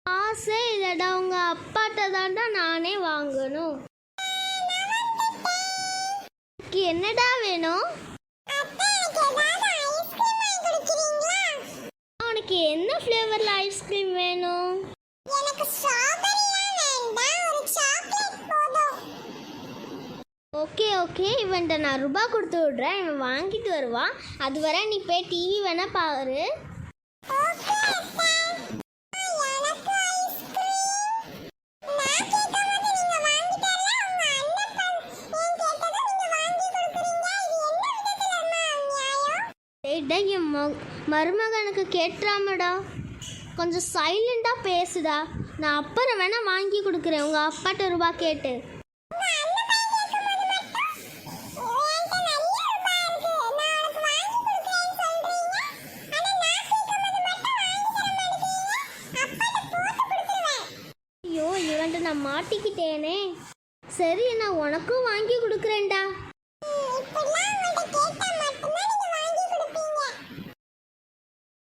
ஆசை இல்லடா, உங்க அப்பாட்ட தான்டா நானே வாங்கணும். என்னடா வேணும்? உனக்கு என்ன ஃப்ளேவர்ல ஐஸ்கிரீம் வேணும்? ஓகே ஓகே, இவன்ட்ட நான் ரூபாய் கொடுத்து விடுறேன், இவன் வாங்கிட்டு வருவான். அது வரை நீ போய் டிவி வேணா பாரு. என் மருமகனுக்கு கேட்டுறாமடா, கொஞ்சம் சைலண்டாக பேசுடா. நான் அப்புறம் வேணா வாங்கி கொடுக்குறேன், உங்கள் அப்பாட்ட ரூபாய் கேட்டு. ஐயோ, இவன்ட்ட நான் மாட்டிக்கிட்டேனே. சரி, நான் உனக்கும் வாங்கி கொடுக்குறேன்டா.